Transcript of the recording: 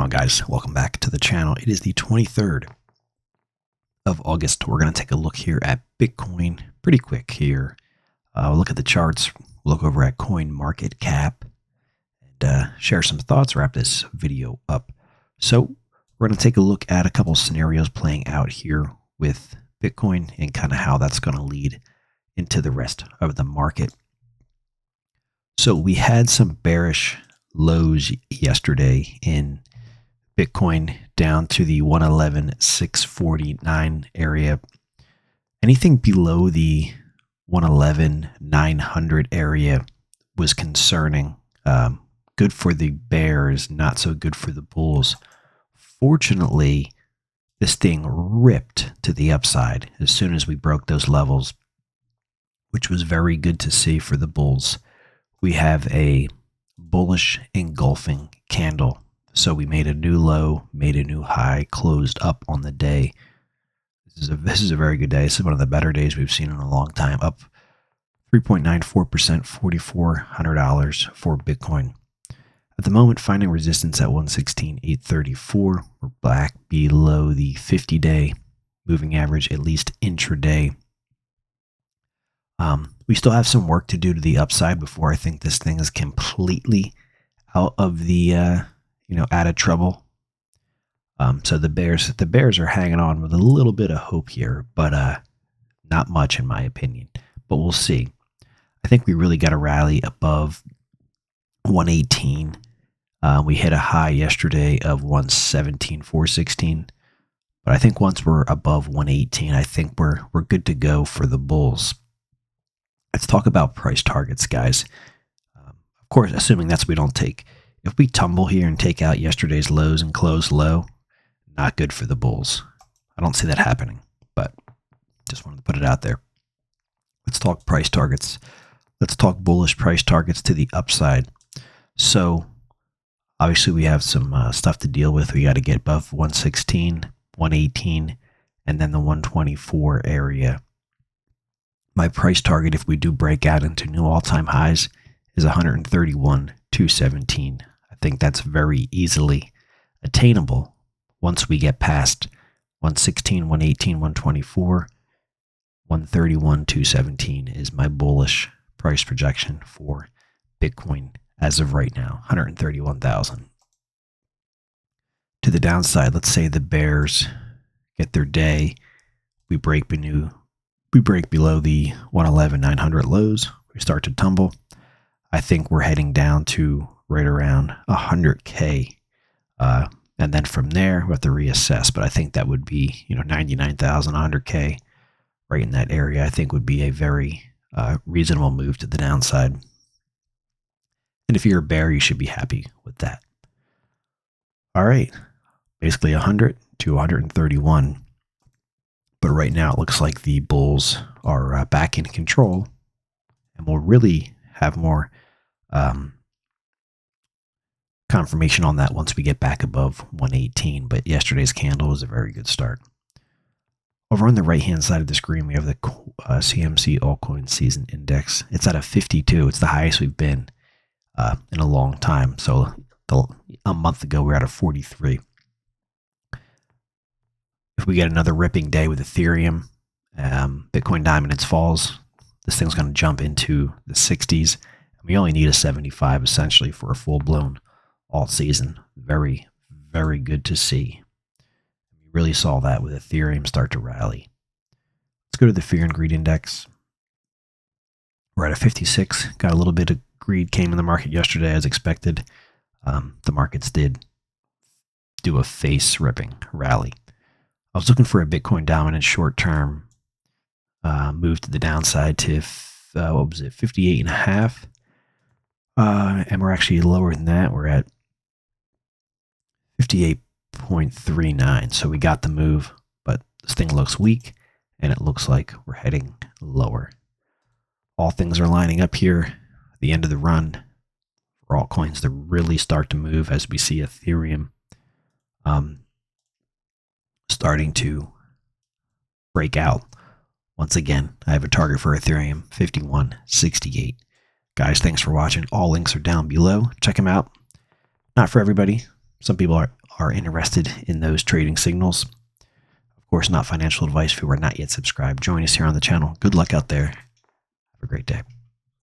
on, guys? Welcome back to the channel. It is the 23rd of August. We're going to take a look here at Bitcoin pretty quick here. We'll look at the charts, look over at coin market cap, and share some thoughts, wrap this video up. So we're going to take a look at a couple scenarios playing out here with Bitcoin and kind of how that's going to lead into the rest of the market. So we had some bearish lows yesterday in Bitcoin down to the 111,649 area. Anything below the 111,900 area was concerning. Good for the bears, not so good for the bulls. Fortunately, this thing ripped to the upside as soon as we broke those levels, which was very good to see for the bulls. We have a bullish engulfing candle. So we made a new low, made a new high, closed up on the day. This is a very good day. This is one of the better days we've seen in a long time. Up 3.94%, $4,400 for Bitcoin. At the moment, finding resistance at 116,834. We're back below the 50-day moving average, at least intraday. We still have some work to do to the upside before I think this thing is completely out of the out of trouble. So the bears are hanging on with a little bit of hope here, but not much in my opinion. But we'll see. I think we really got to rally above 118. We hit a high yesterday of 117,416. But I think once we're above 118, I think we're good to go for the bulls. Let's talk about price targets, guys. Of course, assuming that's what we don't take. If we tumble here and take out yesterday's lows and close low, not good for the bulls. I don't see that happening, but just wanted to put it out there. Let's talk price targets. Let's talk bullish price targets to the upside. So obviously we have some stuff to deal with. We got to get above 116, 118, and then the 124 area. My price target, if we do break out into new all-time highs, is 131,217. I think that's very easily attainable once we get past 116, 118, 124. 131,217 is my bullish price projection for Bitcoin as of right now, 131,000. To the downside, let's say the bears get their day. We break below the 111,900 lows. We start to tumble. I think we're heading down to right around 100K. And then from there, we have to reassess. But I think that would be, 99,000, 100K right in that area. I think would be a very reasonable move to the downside. And if you're a bear, you should be happy with that. All right. Basically 100 to 131. But right now, it looks like the bulls are back in control, and we'll really have more confirmation on that once we get back above 118. But yesterday's candle was a very good start. Over on the right-hand side of the screen, we have the CMC Altcoin Season Index. It's at a 52. It's the highest we've been in a long time. So a month ago, we were at a 43. If we get another ripping day with Ethereum, Bitcoin Dominance falls, this thing's going to jump into the 60s. We only need a 75 essentially for a full-blown alt season. Very, very good to see. We really saw that with Ethereum start to rally. Let's go to the Fear and Greed Index. We're at a 56. Got a little bit of greed came in the market yesterday as expected. The markets did do a face-ripping rally. I was looking for a Bitcoin dominant short-term move to the downside to, 58.5. And we're actually lower than that. We're at 58.39. So we got the move, but this thing looks weak, and it looks like we're heading lower. All things are lining up here at the end of the run for altcoins to really start to move as we see Ethereum starting to break out. Once again, I have a target for Ethereum, 51.68. Guys, thanks for watching. All links are down below. Check them out. Not for everybody. some people are interested in those trading signals. Of course, not financial advice if you are not yet subscribed. Join us here on the channel. Good luck out there. Have a great day.